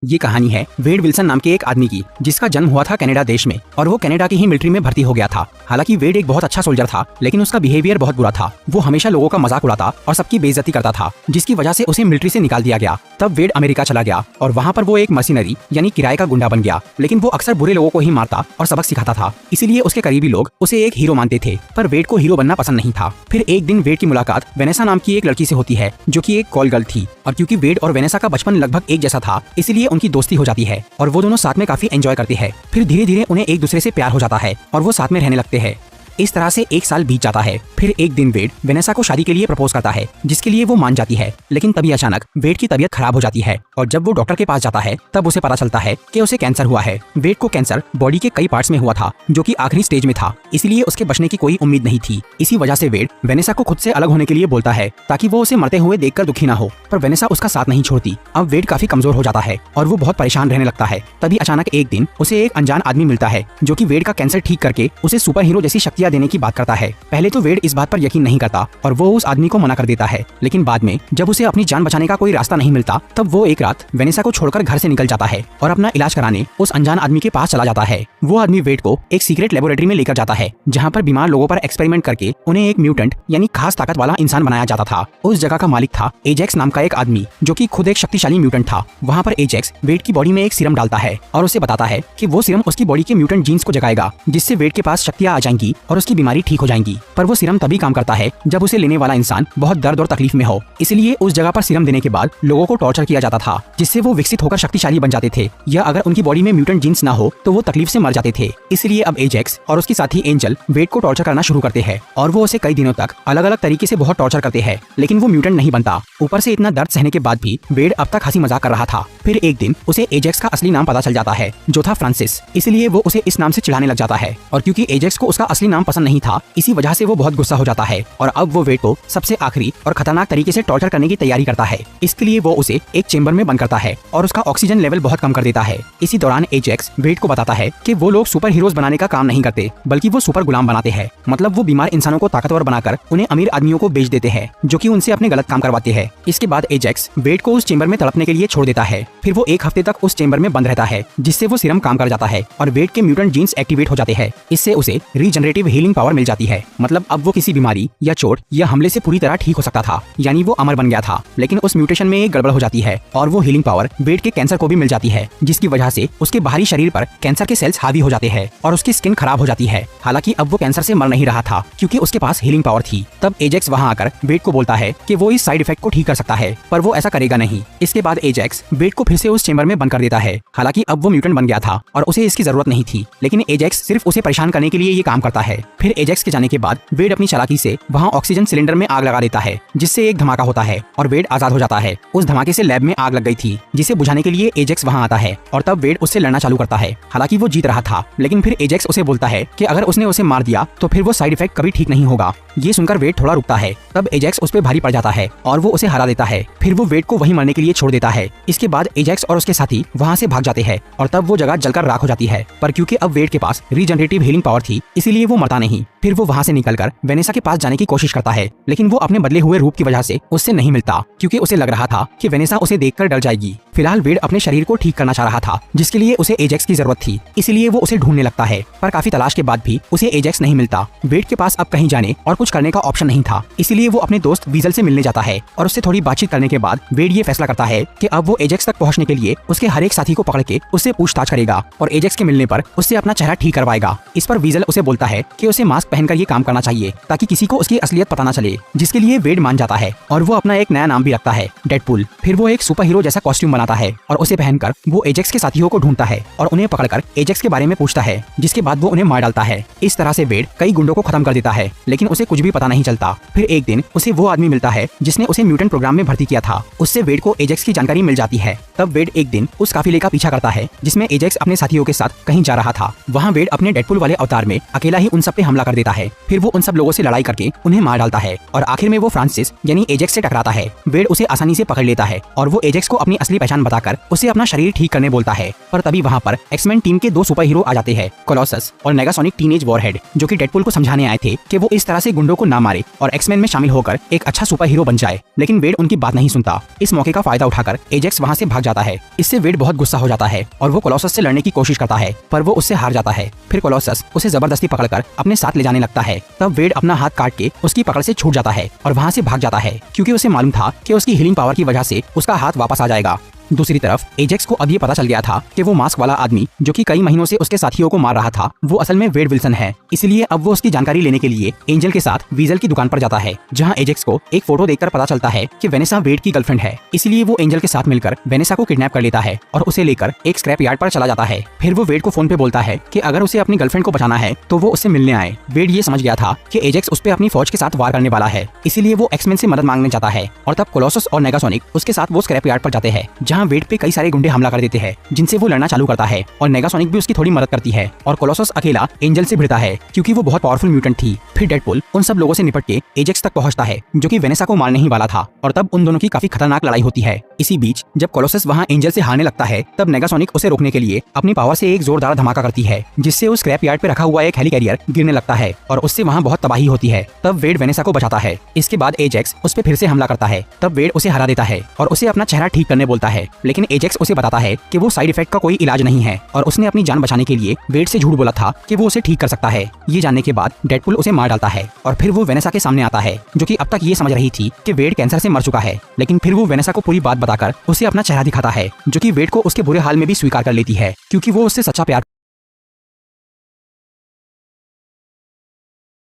ये कहानी है वेड विल्सन नाम के एक आदमी की, जिसका जन्म हुआ था कनाडा देश में और वो कनाडा की ही मिलिट्री में भर्ती हो गया था। हालांकि वेड एक बहुत अच्छा सोल्जर था, लेकिन उसका बिहेवियर बहुत बुरा था। वो हमेशा लोगों का मजाक उड़ाता और सबकी बेइज्जती करता था, जिसकी वजह से उसे मिलिट्री से निकाल दिया गया। तब वेड अमेरिका चला गया और वहाँ पर वो एक मशीनरी यानी किराए का गुंडा बन गया। लेकिन वो अक्सर बुरे लोगों को ही मारता और सबक सिखाता था, इसीलिए उसके करीबी लोग उसे एक हीरो मानते थे। पर वेड को हीरो बनना पसंद नहीं था। फिर एक दिन वेड की मुलाकात वेनेसा नाम की एक लड़की से होती है, जो कि एक कॉल गर्ल थी। और क्योंकि वेड और वेनेसा का बचपन लगभग एक जैसा था, इसीलिए उनकी दोस्ती हो जाती है और वो दोनों साथ में काफी एंजॉय करते हैं। फिर धीरे धीरे उन्हें एक दूसरे से प्यार हो जाता है और वो साथ में रहने लगते हैं। इस तरह से एक साल बीत जाता है। फिर एक दिन वेड वेनेसा को शादी के लिए प्रपोज करता है, जिसके लिए वो मान जाती है। लेकिन तभी अचानक वेड की तबीयत खराब हो जाती है और जब वो डॉक्टर के पास जाता है तब उसे पता चलता है कि उसे कैंसर हुआ है। वेड को कैंसर बॉडी के कई पार्ट्स में हुआ था, जो कि आखिरी स्टेज में था, इसलिए उसके बचने की कोई उम्मीद नहीं थी। इसी वजह से वेड वेनेसा को खुद से अलग होने के लिए बोलता है, ताकि वो उसे मरते हुए देखकर दुखी ना हो। पर वेनेसा उसका साथ नहीं छोड़ती। अब वेड काफी कमजोर हो जाता है और वो बहुत परेशान रहने लगता है। तभी अचानक एक दिन उसे एक अनजान आदमी मिलता है, जो कि वेड का कैंसर ठीक करके उसे सुपर हीरो जैसी शक्तियां देने की बात करता है। पहले तो वेड इस बात पर यकीन नहीं करता और वो उस आदमी को मना कर देता है। लेकिन बाद में जब उसे अपनी जान बचाने का कोई रास्ता नहीं मिलता, तब वो एक रात वेनेसा को छोड़कर घर से निकल जाता है और अपना इलाज कराने उस अनजान आदमी के पास चला जाता है। वो आदमी वेड को एक सीक्रेट लेबोरेटरी में लेकर जाता है, जहाँ पर बीमार लोगों पर एक्सपेरिमेंट करके उन्हें एक म्यूटेंट यानी खास ताकत वाला इंसान बनाया जाता था। उस जगह का मालिक था एजेक्स नाम का एक आदमी, जो कि खुद एक शक्तिशाली म्यूटेंट था। वहाँ पर एजेक्स वेड की बॉडी में एक सीरम डालता है और उसे बताता है कि वो सीरम उसकी बॉडी के म्यूटेंट जीन्स को जगाएगा, जिससे वेड के पास शक्तियां आ जाएंगी और उसकी बीमारी ठीक हो जाएंगी। पर वो सीरम तभी काम करता है जब उसे लेने वाला इंसान बहुत दर्द और तकलीफ में हो। इसलिए उस जगह पर सीरम देने के बाद लोगों को टॉर्चर किया जाता था, जिससे वो विकसित होकर शक्तिशाली बन जाते थे, या अगर उनकी बॉडी में म्यूटेंट जीन्स ना हो तो वो तकलीफ से मर जाते थे। इसलिए अब एजेक्स और उसकी साथी एंजल वेड को टॉर्चर करना शुरू करते हैं और वो उसे कई दिनों तक अलग अलग तरीके से बहुत टॉर्चर करते हैं, लेकिन वो म्यूटेंट नहीं बनता। ऊपर से इतना दर्द सहने के बाद भी वेड अब तक हंसी मजाक कर रहा था। फिर एक दिन उसे एजेक्स का असली नाम पता चल जाता है, जो था फ्रांसिस। इसलिए वो उसे इस नाम से चिढ़ाने लग जाता है और क्योंकि एजेक्स को उसका असली नाम पसंद नहीं था, इसी वजह से वो बहुत गुस्सा हो जाता है और अब वो वेड को सबसे आखिरी और खतरनाक तरीके से टॉर्चर करने की तैयारी करता है। इसके लिए वो उसे एक चेंबर में बंद करता है और उसका ऑक्सीजन लेवल बहुत कम कर देता है। इसी दौरान एजेक्स वेड को बताता है कि वो लोग सुपर हीरोज बनाने का काम नहीं करते, बल्कि वो सुपर गुलाम बनाते हैं। मतलब वो बीमार इंसानों को ताकतवर बनाकर उन्हें अमीर आदमियों को बेच देते हैं, जो कि उनसे अपने गलत काम करवाते हैं। इसके बाद एजेक्स वेड को उस चेंबर में तड़पने के लिए छोड़ देता है। फिर वो एक हफ्ते तक उस चेंबर में बंद रहता है, जिससे वो सीरम काम कर जाता है और वेड के म्यूटेंट जीन्स एक्टिवेट हो जाते हैं। इससे उसे रीजनरेटिव हीलिंग पावर मिल जाती है। मतलब अब वो किसी बीमारी या चोट या हमले से पूरी तरह ठीक हो सकता था, यानी वो अमर बन गया था। लेकिन उस म्यूटेशन में एक गड़बड़ हो जाती है और वो हीलिंग पावर वेड के कैंसर को भी मिल जाती है, जिसकी वजह से उसके बाहरी शरीर पर कैंसर के सेल्स हावी हो जाते हैं और उसकी स्किन खराब हो जाती है। हालांकि अब वो कैंसर से मर नहीं रहा था, क्योंकि उसके पास हीलिंग पावर थी। तब एजेक्स वहां आकर वेड को बोलता है कि वो इस साइड इफेक्ट को ठीक कर सकता है, पर वो ऐसा करेगा नहीं। इसके बाद एजेक्स वेड को फिर से उस चेंबर में बंद कर देता है। हालांकि अब वो म्यूटेंट बन गया था और उसे इसकी जरूरत नहीं थी, लेकिन एजेक्स सिर्फ उसे परेशान करने के लिए ये काम करता है। फिर एजेक्स के जाने के बाद वेड अपनी चालाकी से वहाँ ऑक्सीजन सिलेंडर में आग लगा देता है, जिससे एक धमाका होता है और वेड आजाद हो जाता है। उस धमाके से लैब में आग लग गई थी, जिसे बुझाने के लिए एजेक्स वहां आता है और तब वेड उससे लड़ना चालू करता है। हालांकि वो जीत रहा था, लेकिन फिर एजेक्स उसे बोलता है कि अगर उसने उसे मार दिया तो फिर वो साइड इफेक्ट कभी ठीक नहीं होगा। ये सुनकर वेड थोड़ा रुकता है। तब एजेक्स उस पर भारी पड़ जाता है और वो उसे हरा देता है। फिर वो वेड को वहीं मरने के लिए छोड़ देता है। इसके बाद एजेक्स और उसके साथी वहां से भाग जाते हैं और तब वो जगह जलकर राख हो जाती है। पर क्योंकि अब वेड के पास रीजनरेटिव हीलिंग पावर थी, इसीलिए वो मरता नहीं। फिर वो वहां से निकलकर वेनेसा के पास जाने की कोशिश करता है, लेकिन वो अपने बदले हुए रूप की वजह से उससे नहीं मिलता, क्योंकि उसे लग रहा था कि वेनेसा उसे देखकर डर जाएगी। फिलहाल वेड अपने शरीर को ठीक करना चाह रहा था, जिसके लिए उसे एजेक्स की जरूरत थी। इसीलिए वो उसे ढूंढने लगता है, पर काफी तलाश के बाद भी उसे एजेक्स नहीं मिलता। वेड के पास अब कहीं जाने और कुछ करने का ऑप्शन नहीं था, इसीलिए वो अपने दोस्त वीजल से मिलने जाता है और उससे थोड़ी बातचीत करने के बाद वेड ये फैसला करता है कि अब वो एजेक्स तक पहुंचने के लिए उसके हर एक साथी को पकड़ के उससे पूछताछ करेगा और एजेक्स के मिलने पर उससे अपना चेहरा ठीक करवाएगा। इस पर वीजल उसे बोलता है कि उसे मास्क पहनकर ये काम करना चाहिए, ताकि किसी को उसकी असलियत पता न चले, जिसके लिए वेड मान जाता है और वो अपना एक नया नाम भी रखता है, डेडपूल। फिर वो एक सुपर हीरो जैसा कॉस्ट्यूम बनाता है और उसे पहनकर वो एजेक्स के साथियों को ढूंढता है और उन्हें पकड़कर एजेक्स के बारे में पूछता है, जिसके बाद वो उन्हें मार डालता है। इस तरह से वेड कई गुंडों को खत्म कर देता है, लेकिन उसे कुछ भी पता नहीं चलता। फिर एक दिन उसे वो आदमी मिलता है जिसने उसे म्यूटेंट प्रोग्राम में भर्ती किया था। उससे वेड को एजेक्स की जानकारी मिल जाती है। तब वेड एक दिन उस काफिले का पीछा करता है जिसमें एजेक्स अपने साथियों के साथ कहीं जा रहा था। वहाँ वेड अपने डेडपूल वाले अवतार में अकेला ही उन सब पे हमला कर देता है। फिर वो उन सब लोगों से लड़ाई करके उन्हें मार डालता है और आखिर में वो फ्रांसिस यानी एजेक्स से टकराता है। वेड उसे आसानी से पकड़ लेता है और वो एजेक्स को अपनी असली पहचान बताकर उसे अपना शरीर ठीक करने बोलता है। पर तभी वहाँ पर एक्समैन टीम के 2 सुपर हीरो आ जाते हैं, कोलोसस और नेगासोनिक टीनेज वॉरहेड, जो कि डेडपुल को समझाने आए थे कि वो इस तरह से गुंडों को ना मारे और एक्समैन में शामिल होकर एक अच्छा सुपर हीरो बन जाए। लेकिन वेड उनकी बात नहीं सुनता। इस मौके का फायदा उठाकर एजेक्स वहाँ से भाग जाता है। इससे वेड बहुत गुस्सा हो जाता है और वो कोलोसस से लड़ने की कोशिश करता है, पर वो उससे हार जाता है। फिर कोलोसस उसे जबरदस्ती पकड़कर अपने साथ ले जाने लगता है। तब वेड अपना हाथ काट के उसकी पकड़ से छूट जाता है और वहाँ से भाग जाता है, क्योंकि उसे मालूम था कि उसकी हीलिंग पावर की वजह से उसका हाथ वापस आ जाएगा। दूसरी तरफ एजेक्स को अब ये पता चल गया था कि वो मास्क वाला आदमी जो कि कई महीनों से उसके साथियों को मार रहा था, वो असल में वेड विल्सन है। इसलिए अब वो उसकी जानकारी लेने के लिए एंजल के साथ वीजल की दुकान पर जाता है, जहां एजेक्स को एक फोटो देखकर पता चलता है कि वेनेसा वेड की गर्लफ्रेंड है। इसलिए वो एंजल के साथ मिलकर वेनेसा को किडनैप कर लेता है और उसे लेकर एक स्क्रैप यार्ड पर चला जाता है। फिर वो वेड को फोन पे बोलता है कि अगर उसे अपनी गर्लफ्रेंड को बचाना है तो वो उससे मिलने आए। वेड ये समझ गया था कि एजेक्स उस पे अपनी फौज के साथ वार करने वाला है, इसीलिए वो एक्समैन से मदद मांगने जाता है। और तब कोलोसस और नेगासोनिक उसके साथ वो स्क्रैप यार्ड पर जाते हैं, जहाँ वेड पे कई सारे गुंडे हमला कर देते हैं, जिनसे वो लड़ना चालू करता है और नेगासोनिक भी उसकी थोड़ी मदद करती है और कोलोसस अकेला एंजल से भिड़ता है, क्योंकि वो बहुत पावरफुल म्यूटेंट थी। फिर डेडपुल उन सब लोगों से निपट के एजेक्स तक पहुंचता है, जो कि वेनेसा को मारने ही वाला था, और तब उन दोनों की काफी खतरनाक लड़ाई होती है। इसी बीच जब कोलोसस वहाँ एंजल से हारने लगता है, तब नेगासोनिक उसे रोकने के लिए अपनी पावर से एक जोरदार धमाका करती है, जिससे उस स्क्रैप यार्ड पे रखा हुआ एक हेलीकैरियर गिरने लगता है और उससे वहाँ बहुत तबाही होती है। तब वेड वेनेसा को बचाता है। इसके बाद एजेक्स उस पे फिर से हमला करता है। तब वेड उसे हरा देता है और उसे अपना चेहरा ठीक करने बोलता है, लेकिन एजेक्स उसे बताता है कि वो साइड इफेक्ट का कोई इलाज नहीं है और उसने अपनी जान बचाने के लिए वेड से झूठ बोला था कि वो उसे ठीक कर सकता है। ये जानने के बाद डेडपुल उसे मार डालता है और फिर वो वेनेसा के सामने आता है, जो कि अब तक ये समझ रही थी कि वेड कैंसर से मर चुका है। लेकिन फिर वो वेनेसा को पूरी बात बताकर उसे अपना चेहरा दिखाता है, जो कि वेड को उसके बुरे हाल में भी स्वीकार कर लेती है, क्योंकि वो उससे सच्चा प्यार।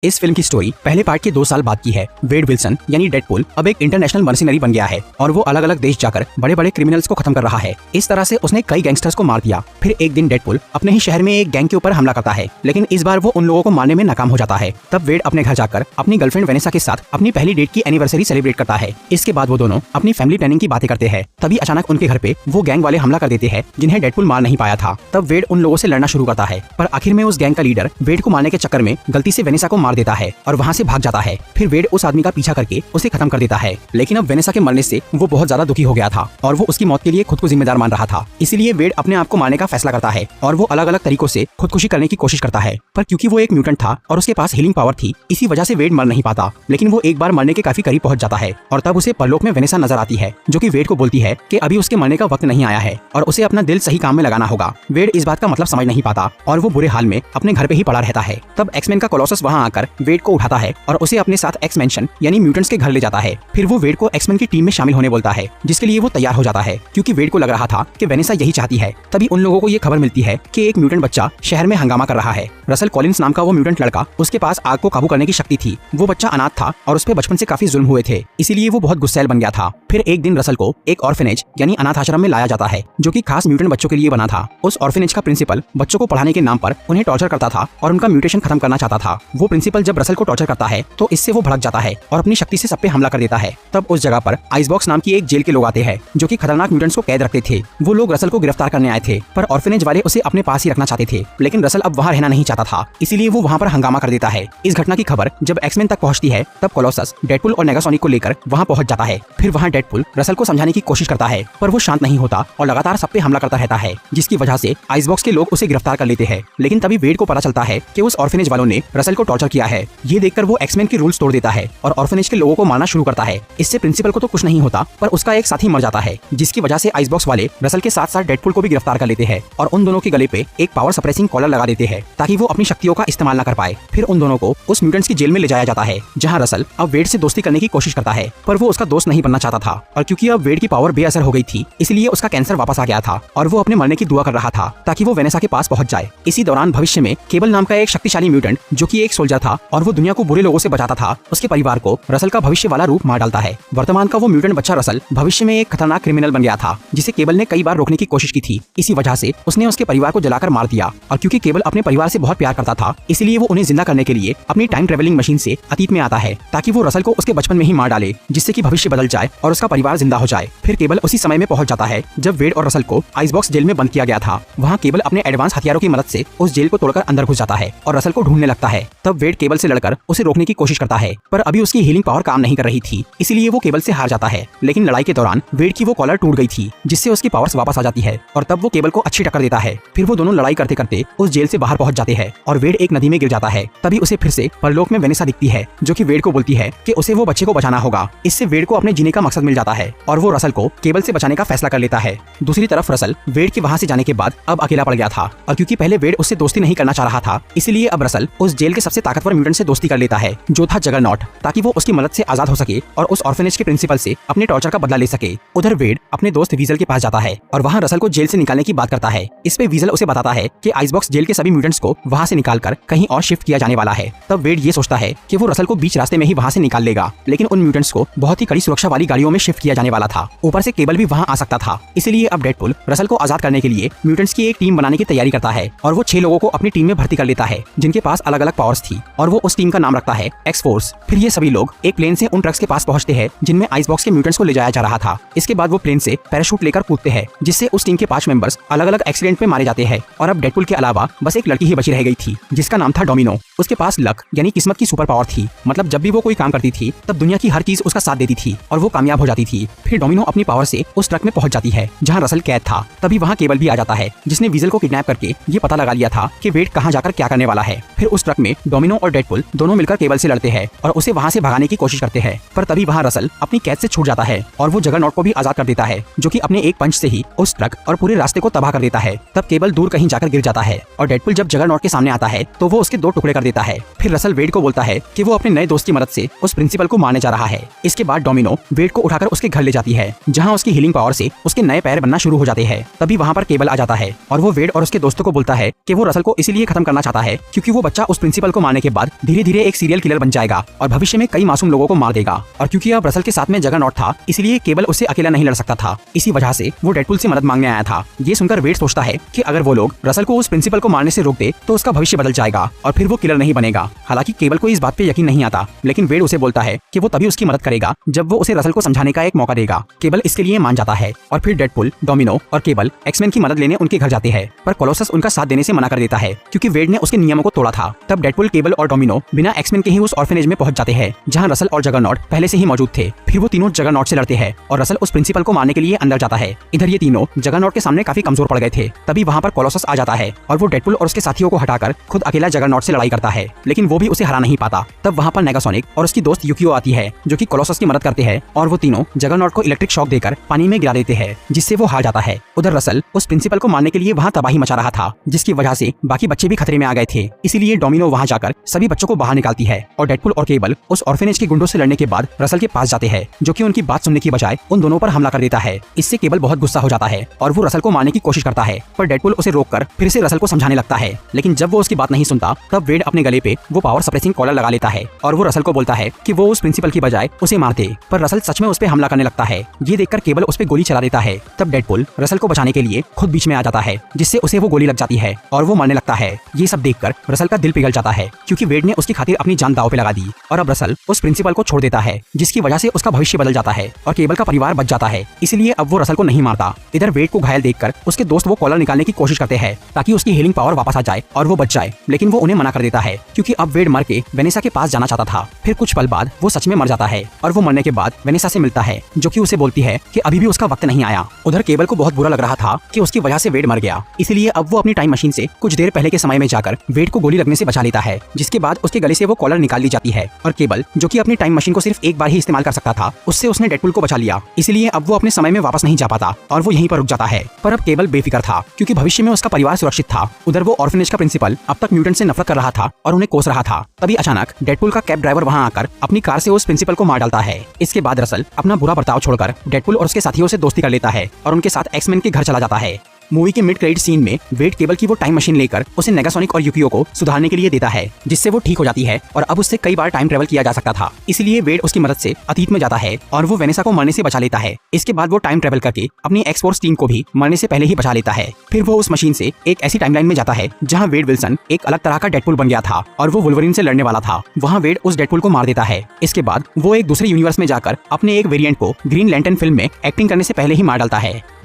इस फिल्म की स्टोरी पहले पार्ट के 2 साल बाद की है। वेड विल्सन यानी डेडपुल अब एक इंटरनेशनल मर्सिनरी बन गया है और वो अलग अलग देश जाकर बड़े बड़े क्रिमिनल्स को खत्म कर रहा है। इस तरह से उसने कई गैंगस्टर्स को मार दिया। फिर एक दिन डेडपुल अपने ही शहर में एक गैंग के ऊपर हमला करता है, लेकिन इस बार वो उन लोगों को मारने में नाकाम हो जाता है। तब वेड अपने घर जाकर अपनी गर्लफ्रेंड वेनेसा के साथ अपनी पहली डेट की एनिवर्सरी सेलिब्रेट करता है। इसके बाद वो दोनों अपनी फैमिली प्लानिंग की बातें करते हैं। तभी अचानक उनके घर पे वो गैंग वाले हमला कर देते हैं, जिन्हें डेडपुल मार नहीं पाया था। तब वेड उन लोगों से लड़ना शुरू करता है, पर आखिर में उस गैंग का लीडर वेड को मारने के चक्कर में गलती से वेनेसा को मार देता है और वहाँ से भाग जाता है। फिर वेड उस आदमी का पीछा करके उसे खत्म कर देता है, लेकिन अब वेनेसा के मरने से वो बहुत ज्यादा दुखी हो गया था और वो उसकी मौत के लिए खुद को जिम्मेदार मान रहा था। इसीलिए वेड अपने आप को मारने का फैसला करता है और वो अलग अलग तरीकों से खुदकुशी करने की कोशिश करता है, पर क्योंकि वो एक म्यूटेंट था और उसके पास हीलिंग पावर थी, इसी वजह से वेड मर नहीं पाता। लेकिन वो एक बार मरने के काफी करीब पहुंच जाता है और तब उसे परलोक में वेनेसा नजर आती है, जो कि वेड को बोलती है कि अभी उसके मरने का वक्त नहीं आया है और उसे अपना दिल सही काम में लगाना होगा। वेड इस बात का मतलब समझ नहीं पाता और वो बुरे हाल में अपने घर पे ही पड़ा रहता है। तब एक्समैन का कोलोसस वहाँ आकर वेड को उठाता है और उसे अपने साथ एक्समेंशन यानी म्यूटेंट्स के घर ले जाता है। फिर वो वेड को एक्समैन की टीम में शामिल होने बोलता है, जिसके लिए वो तैयार हो जाता है, क्योंकि वेड को लग रहा था कि वेनेसा यही चाहती है। तभी उन लोगों को ये खबर मिलती है कि एक म्यूटेंट बच्चा शहर में हंगामा कर रहा है। रसल कॉलिंस नाम का वो म्यूटेंट लड़का, उसके पास आग को काबू करने की शक्ति थी। वो बच्चा अनाथ था और उस पर बचपन से काफी जुल्म हुए थे, इसीलिए वो बहुत गुस्सैल बन गया था। फिर एक दिन रसल को एक ऑर्फनेज यानी अनाथ आश्रम में लाया जाता है, जो कि खास म्यूटेंट बच्चों के लिए बना था। उस ऑर्फनेज का प्रिंसिपल बच्चों को पढ़ाने के नाम पर उन्हें टॉर्चर करता था और उनका म्यूटेशन खत्म करना चाहता था। वो प्रिंसिपल जब रसल को टॉर्चर करता है तो इससे वो भड़क जाता है और अपनी शक्ति से सब पे हमला कर देता है। तब उस जगह पर आइसबॉक्स नाम की एक जेल के लोग आते हैं, जो कि खतरनाक म्यूटेंट्स को कैद रखते थे। वो लोग रसल को गिरफ्तार करने आए थे, पर ऑर्फनेज वाले उसे अपने पास ही रखना चाहते थे, लेकिन रसल अब वहाँ रहना नहीं चाहता था, इसीलिए वो वहाँ पर हंगामा कर देता है। इस घटना की खबर जब एक्समैन तक पहुँचती है, तब कोलोसस डेडपुल और नेगासोनिक को लेकर वहाँ पहुँच जाता है। फिर वहाँ डेडपुल रसल को समझाने की कोशिश करता है, पर वो शांत नहीं होता और लगातार सब पे हमला करता रहता है, जिसकी वजह से आइसबॉक्स के लोग उसे गिरफ्तार कर लेते हैं। लेकिन तभी वेड को पता चलता है कि उस ऑर्फनेज वालों ने रसल को टॉर्चर किया है। ये देखकर वो एक्समैन के रूल्स तोड़ देता है और ऑर्फनेज के लोगों को मारना शुरू करता है। इससे प्रिंसिपल को तो कुछ नहीं होता, पर उसका एक साथी मर जाता है, जिसकी वजह से आइसबॉक्स वाले रसल के साथ साथ डेडपुल को भी गिरफ्तार कर लेते हैं और उन दोनों के गले पे एक पावर सप्रेसिंग कॉलर लगा देते हैं, ताकि वो अपनी शक्तियों का इस्तेमाल न कर पाए। फिर उन दोनों को उस म्यूटेंट्स की जेल में ले जाया जाता है, जहाँ रसल अब वेड से दोस्ती करने की कोशिश करता है, पर वो उसका दोस्त नहीं बनना चाहता था। और क्योंकि अब वेड की पावर बेअसर हो गई थी, इसलिए उसका कैंसर वापस आ गया था और वो अपने मरने की दुआ कर रहा था, ताकि वो वेनेसा के पास पहुंच जाए। इसी दौरान भविष्य में केबल नाम का एक शक्तिशाली म्यूटेंट, जो कि एक सोल्जर था, था और वो दुनिया को बुरे लोगों से बचाता था, उसके परिवार को रसल का भविष्य वाला रूप मार डालता है। वर्तमान का वो म्यूटेंट बच्चा रसल भविष्य में एक खतरनाक क्रिमिनल बन गया था, जिसे केबल ने कई बार रोकने की कोशिश की थी। इसी वजह से उसने उसके परिवार को जलाकर मार दिया। और क्योंकि केबल अपने परिवार से बहुत प्यार करता था, इसलिए वो उन्हें जिंदा करने के लिए अपनी टाइम ट्रेवलिंग मशीन से अतीत में आता है, ताकि वो रसल को उसके बचपन में ही मार डाले, जिससे कि भविष्य बदल जाए और उसका परिवार जिंदा हो जाए। फिर केबल उसी समय में पहुंच जाता है जब वेड और रसल को आइसबॉक्स जेल में बंद किया गया था। वहाँ केबल अपने एडवांस हथियारों की मदद से उस जेल को तोड़कर अंदर घुस जाता है और रसल को ढूंढने लगता है। तब वेड केबल से लड़कर उसे रोकने की कोशिश करता है, पर अभी उसकी हीलिंग पावर काम नहीं कर रही थी, इसलिए वो केबल से हार जाता है। लेकिन लड़ाई के दौरान वेड की वो कॉलर टूट गई थी, जिससे उसकी पावर्स वापस आ जाती है और तब वो केबल को अच्छी टक्कर देता है। फिर वो दोनों लड़ाई करते करते उस जेल से बाहर पहुंच जाते हैं और वेड एक नदी में गिर जाता है। तभी उसे फिर से परलोक में वेनेसा दिखती है, जो कि वेड को बोलती है कि उसे वो बच्चे को बचाना होगा। इससे वेड को अपने जीने का मकसद मिल जाता है और वो रसल को केबल से बचाने का फैसला कर लेता है। दूसरी तरफ रसल वेड के वहाँ से जाने के बाद अब अकेला पड़ गया था, और क्योंकि पहले वेड उससे दोस्ती नहीं करना चाह रहा था, इसलिए अब रसल उस जेल के सबसे ताकतवर म्यूटेंट से दोस्ती कर लेता है, जो था जगरनॉट, ताकि वो उसकी मदद से आजाद हो सके और उस ऑर्फनेज के प्रिंसिपल से अपने टॉर्चर का बदला ले सके। उधर वेड अपने दोस्त वीजल के पास जाता है और वहाँ रसल को जेल से निकालने की बात करता है। इस पे वीजल उसे बताता है कि आइसबॉक्स जेल के सभी म्यूटेंट्स को वहाँ से निकालकर कहीं और शिफ्ट किया जाने वाला है। तब वेड ये सोचता है कि वो रसल को बीच रास्ते में ही वहाँ से निकाल लेगा, लेकिन उन म्यूटेंट्स को बहुत ही कड़ी सुरक्षा वाली गाड़ियों में शिफ्ट किया जाने वाला था। ऊपर से केबल भी वहाँ आ सकता था, इसलिए अब डेडपुल रसल को आजाद करने के लिए म्यूटेंट्स की एक टीम बनाने की तैयारी करता है और वो 6 लोगों को अपनी टीम में भर्ती कर लेता है, जिनके पास अलग अलग पावर्स थी, और वो उस टीम का नाम रखता है एक्स फोर्स। फिर ये सभी लोग एक प्लेन से उन ट्रक्स के पास पहुंचते हैं जिनमें आइसबॉक्स के म्यूटेंट्स को ले जाया जा रहा था। इसके बाद वो प्लेन से पैराशूट लेकर कूदते हैं, जिससे उस टीम के 5 मेंबर्स अलग अलग एक्सीडेंट में मारे जाते हैं और अब डेडपुल के अलावा बस एक लड़की ही बची रह गई थी, जिसका नाम था डोमिनो। उसके पास लक यानी किस्मत की सुपर पावर थी, मतलब जब भी वो कोई काम करती थी तब दुनिया की हर चीज उसका साथ देती थी और वो कामयाब हो जाती थी। फिर डोमिनो अपनी पावर से उस ट्रक में पहुंच जाती है जहां रसल कैद था। तभी वहां केबल भी आ जाता है, जिसने वीजल को किडनैप करके ये पता लगा लिया था कि वेड कहां जाकर क्या करने वाला है। फिर उस ट्रक में डोमिनो और डेडपुल दोनों मिलकर केबल से लड़ते हैं और उसे वहां से भगाने की कोशिश करते हैं, पर तभी वहां रसल अपनी कैद से छूट जाता है और वो जगरनॉट को भी आजाद कर देता है, जो कि अपने एक पंच से ही उस ट्रक और पूरे रास्ते को तबाह कर देता है। तब केबल दूर कहीं जाकर गिर जाता है और डेडपुल जब जगरनॉट के सामने आता है तो वो उसके 2 टुकड़े कर देता है। फिर रसल वेड को बोलता है कि वो अपने नए दोस्त की मदद से उस प्रिंसिपल को मारने जा रहा है। इसके बाद डोमिनो वेड को उठाकर उसके घर ले जाती है, जहां उसकी हीलिंग पावर से उसके नए पैर बनना शुरू हो जाते हैं। तभी वहां पर केबल आ जाता है और वो वेड और उसके दोस्तों को बोलता है कि वो रसल को इसीलिए खत्म करना चाहता है क्योंकि वो बच्चा उस प्रिंसिपल को मारने के बाद धीरे धीरे एक सीरियल किलर बन जाएगा और भविष्य में कई मासूम लोगों को मार देगा। और क्योंकि अब रसल के साथ में जगरनॉट था, इसलिए केबल उससे अकेला नहीं लड़ सकता था। इसी वजह से वो डेडपुल से मदद मांगने आया था। ये सुनकर वेड सोचता है कि अगर वो लोग रसल को उस प्रिंसिपल को मारने से रोक दे तो उसका भविष्य बदल जाएगा और फिर वो किलर नहीं बनेगा। हालांकि केबल को इस बात पे यकीन नहीं आता, लेकिन वेड उसे बोलता है कि वो तभी उसकी मदद करेगा जब वो उसे रसल को समझाने का एक मौका देगा। केबल इसके लिए मान जाता है और फिर डेडपुल, डोमिनो और केबल एक्समैन की मदद लेने उनके घर जाते हैं, पर कोलोसस उनका साथ देने से मना कर देता है क्योंकि वेड ने उसके नियमों को तोड़ा था। तब डेडपुल, केबल और डोमिनो बिना एक्समैन के ही उस ऑर्फनेज में पहुंच जाते हैं जहां रसल और जगरनॉट पहले से ही मौजूद थे। फिर वो तीनों जगरनॉट से लड़ते हैं और रसल उस प्रिंसिपल को मारने के लिए अंदर जाता है। इधर ये तीनों जगरनॉट के सामने काफी कमजोर पड़ गए थे। तभी वहां पर कोलोसस आ जाता है और वो डेडपुल और उसके साथियों को हटाकर खुद अकेला जगरनॉट से लड़ाई करता है, लेकिन वो भी उसे हरा नहीं पाता। तब वहां पर नेगासोनिक और उसकी दोस्त यूकियो आती है, जो कि कोलोसस की मदद करते हैं और वो तीनों जगरनॉट को इलेक्ट्रिक शॉक देकर पानी में गिरा देते हैं, जिससे वो हार जाता है। उधर रसल उस प्रिंसिपल को मारने के लिए वहां तबाही मचा रहा था, जिसकी वजह से बाकी बच्चे भी खतरे में आ गए थे। इसीलिए डोमिनो वहां जाकर सभी बच्चों को बाहर निकालती है और डेडपुल और केबल उस ऑर्फनेज के गुंडों से लड़ने के बाद रसल के पास जाते हैं, जो कि उनकी बात सुनने की बजाय उन दोनों पर हमला कर देता है। इससे केबल बहुत गुस्सा हो जाता है और वो रसल को मारने की कोशिश करता है, पर डेडपुल उसे रोककर फिर से रसल को समझाने लगता है। लेकिन जब वो उसकी बात नहीं सुनता, तब वेड अपने गले पे वो पावर सप्रेसिंग कॉलर लगा लेता है और वो रसल को बोलता है कि वो उस प्रिंसिपल की बजाय उसे मार दे, पर रसल सच में उस पे हमला करने लगता है। ये देखकर केबल उस पे गोली चला देता है। तब डेडपुल रसल को बचाने के लिए खुद बीच में आ जाता है, जिससे उसे वो गोली लग जाती है और वो मरने लगता है। ये सब देखकर रसल का दिल पिघल जाता है क्योंकि वेड ने उसकी खातिर अपनी जान दांव पे लगा दी और अब रसल उस प्रिंसिपल को छोड़ देता है, जिसकी वजह से उसका भविष्य बदल जाता है और केबल का परिवार बच जाता है। इसलिए अब वो रसल को नहीं मारता। इधर वेड को घायल देखकर उसके दोस्त वो कॉलर निकालने की कोशिश करते हैं ताकि उसकी हीलिंग पावर वापस आ जाए और वो बच जाए, लेकिन वो उन्हें मना कर देता है क्योंकि अब वेड मर के वेनेसा के पास जाना चाहता था। फिर कुछ पल बाद वो सच में मर जाता है और वो मरने के बाद वेनेसा से मिलता है, जो कि उसे बोलती है कि अभी भी उसका वक्त नहीं आया। उधर केबल को बहुत बुरा लग रहा था कि उसकी वजह से वेड मर गया, इसलिए अब वो अपनी टाइम मशीन से कुछ देर पहले के समय में जाकर वेड को गोली लगने से बचा लेता है, जिसके बाद उसके गले से वो कॉलर निकाल ली जाती है और केबल, जो कि अपनी टाइम मशीन को सिर्फ एक बार ही इस्तेमाल कर सकता था, उससे उसने डेडपुल को बचा लिया। इसलिए अब वो अपने समय में वापस नहीं जा पाता और वो यहीं पर रुक जाता है। पर अब केबल बेफिक्र था क्योंकि भविष्य में उसका परिवार सुरक्षित था। उधर वो ऑर्फनेज का प्रिंसिपल अब तक म्यूटेंट से नफरत कर रहा था और उन्हें कोस रहा था। तभी अचानक डेडपुल का कैब ड्राइवर वहां आकर अपनी कार से उस प्रिंसिपल को मार डालता है। इसके बाद रसल अपना बुरा बर्ताव छोड़कर डेडपुल और उसके साथियों से दोस्ती कर लेता है और उनके साथ एक्समैन के घर चला जाता है। मूवी के मिड क्रेडिट सीन में वेड केबल की वो टाइम मशीन लेकर उसे नेगासोनिक और युकियो को सुधारने के लिए देता है, जिससे वो ठीक हो जाती है और अब उससे कई बार टाइम ट्रेवल किया जा सकता था। इसलिए वेड उसकी मदद से अतीत में जाता है और वो वेनेसा को मरने से बचा लेता है। इसके बाद वो टाइम ट्रेवल करके अपनी एक्सफोर्स टीम को भी मरने से पहले ही बचा लेता है। फिर वो उस मशीन से एक ऐसी टाइमलाइन में जाता है जहाँ वेड विल्सन एक अलग तरह का डेडपुल बन गया था और वो वुल्वरीन से लड़ने वाला था। वहाँ वेड उस डेडपुल को मार देता है। इसके बाद वो एक दूसरे यूनिवर्स में जाकर अपने एक वेरिएंट को ग्रीन लैंटर्न फिल्म में एक्टिंग करने से पहले ही मार डालता है।